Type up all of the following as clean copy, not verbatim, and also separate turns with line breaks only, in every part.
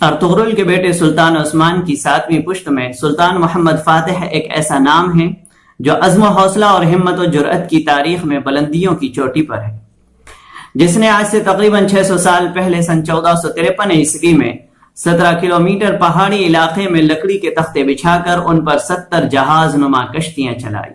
Ertugrul کے بیٹے سلطان عثمان کی 7ویں پشت میں سلطان محمد فاتح ایک ایسا نام ہے جو عزم و حوصلہ اور ہمت و جرأت کی تاریخ میں بلندیوں کی چوٹی پر ہے، جس نے آج سے تقریباً 600 سال پہلے سن 1453 عیسوی میں 17 کلومیٹر پہاڑی علاقے میں لکڑی کے تختے بچھا کر ان پر 70 جہاز نما کشتیاں چلائی،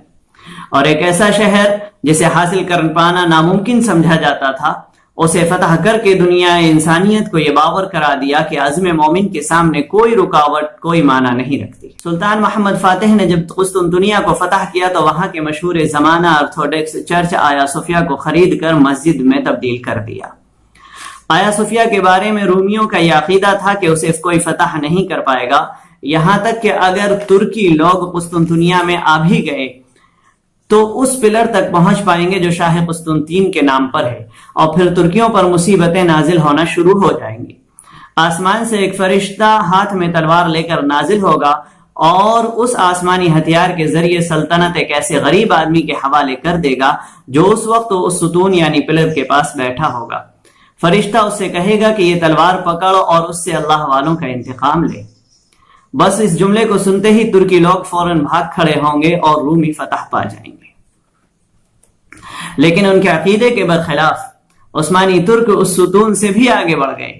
اور ایک ایسا شہر جسے حاصل کر پانا ناممکن سمجھا جاتا تھا اسے فتح کر کے دنیا انسانیت کو یہ باور کرا دیا کہ عزم مومن کے سامنے کوئی رکاوٹ کوئی معنی نہیں رکھتی۔ سلطان محمد فاتح نے جب قسطنطنیہ کو فتح کیا تو وہاں کے مشہور زمانہ آرتھوڈکس چرچ آیا صوفیہ کو خرید کر مسجد میں تبدیل کر دیا۔ آیا صوفیہ کے بارے میں رومیوں کا یہ عقیدہ تھا کہ اسے کوئی فتح نہیں کر پائے گا، یہاں تک کہ اگر ترکی لوگ قسطنطنیہ میں آ بھی گئے تو اس پلر تک پہنچ پائیں گے جو شاہ قسطنطین کے نام پر ہے، اور پھر ترکیوں پر مصیبتیں نازل ہونا شروع ہو جائیں گی۔ آسمان سے ایک فرشتہ ہاتھ میں تلوار لے کر نازل ہوگا اور اس آسمانی ہتھیار کے ذریعے سلطنت ایک ایسے غریب آدمی کے حوالے کر دے گا جو اس وقت اس ستون یعنی پلر کے پاس بیٹھا ہوگا۔ فرشتہ اس سے کہے گا کہ یہ تلوار پکڑ اور اس سے اللہ والوں کا انتقام لے۔ بس اس جملے کو سنتے ہی ترکی لوگ فوراً بھاگ کھڑے ہوں گے اور رومی فتح پا جائیں گے۔ لیکن ان کے عقیدے کے برخلاف عثمانی ترک اس ستون سے بھی آگے بڑھ گئے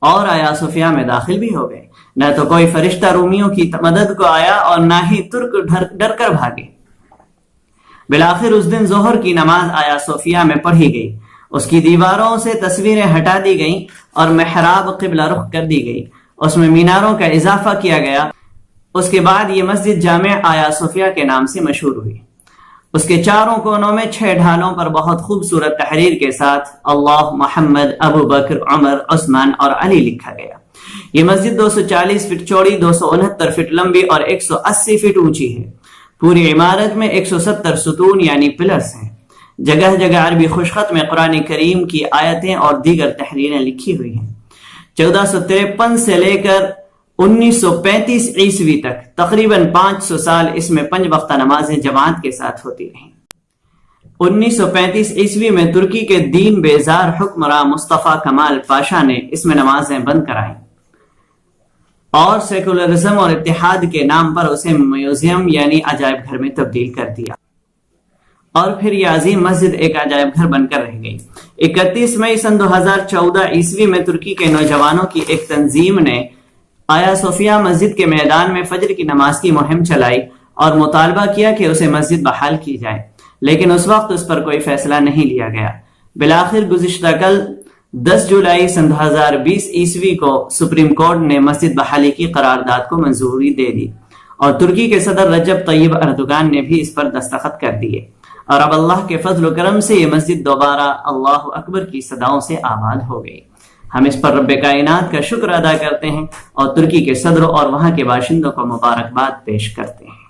اور آیا صوفیہ میں داخل بھی ہو گئے۔ نہ تو کوئی فرشتہ رومیوں کی مدد کو آیا اور نہ ہی ترک ڈر کر بھاگے۔ بالآخر اس دن ظہر کی نماز آیا صوفیہ میں پڑھی گئی، اس کی دیواروں سے تصویریں ہٹا دی گئیں اور محراب قبلہ رخ کر دی گئی، اس میں میناروں کا اضافہ کیا گیا۔ اس کے بعد یہ مسجد جامع آیا صوفیہ کے نام سے مشہور ہوئی۔ اس کے چاروں کونوں میں 6 ڈھالوں پر بہت خوبصورت تحریر کے ساتھ اللہ، محمد، ابو بکر، عمر، عثمان اور علی لکھا گیا۔ یہ مسجد 240 فٹ چوڑی، 269 فٹ لمبی اور 180 فٹ اونچی ہے۔ پوری عمارت میں 170 ستون یعنی پلرز ہیں۔ جگہ جگہ عربی خوشخط میں قرآن کریم کی آیتیں اور دیگر تحریریں لکھی ہوئی ہیں۔ 1453 سے لے کر 1935 عیسوی تک تقریباً 500 سال اس میں 5 وقت نمازیں جماعت کے ساتھ ہوتی رہیں۔ 1935 عیسوی میں ترکی کے دین بیزار حکمراں مصطفیٰ کمال پاشا نے اس میں نمازیں بند کرائیں اور سیکولرزم اور اتحاد کے نام پر اسے میوزیم یعنی عجائب گھر میں تبدیل کر دیا، اور پھر یہ عظیم مسجد ایک عجائب گھر بن کر رہ گئی۔ 31 مئی سن 2014 عیسوی میں ترکی کے نوجوانوں کی ایک تنظیم نے آیا صوفیہ مسجد کے میدان میں فجر کی نماز کی مہم چلائی اور مطالبہ کیا کہ اسے مسجد بحال کی جائے، لیکن اس وقت اس پر کوئی فیصلہ نہیں لیا گیا۔ بالآخر گزشتہ کل 10 جولائی سن 2020 عیسوی کو سپریم کورٹ نے مسجد بحالی کی قرارداد کو منظوری دے دی، اور ترکی کے صدر رجب طیب اردوگان نے بھی اس پر دستخط کر دیے، اور اب اللہ کے فضل و کرم سے یہ مسجد دوبارہ اللہ اکبر کی صداؤں سے آباد ہو گئی۔ ہم اس پر رب کائنات کا شکر ادا کرتے ہیں اور ترکی کے صدر اور وہاں کے باشندوں کو مبارکباد پیش کرتے ہیں۔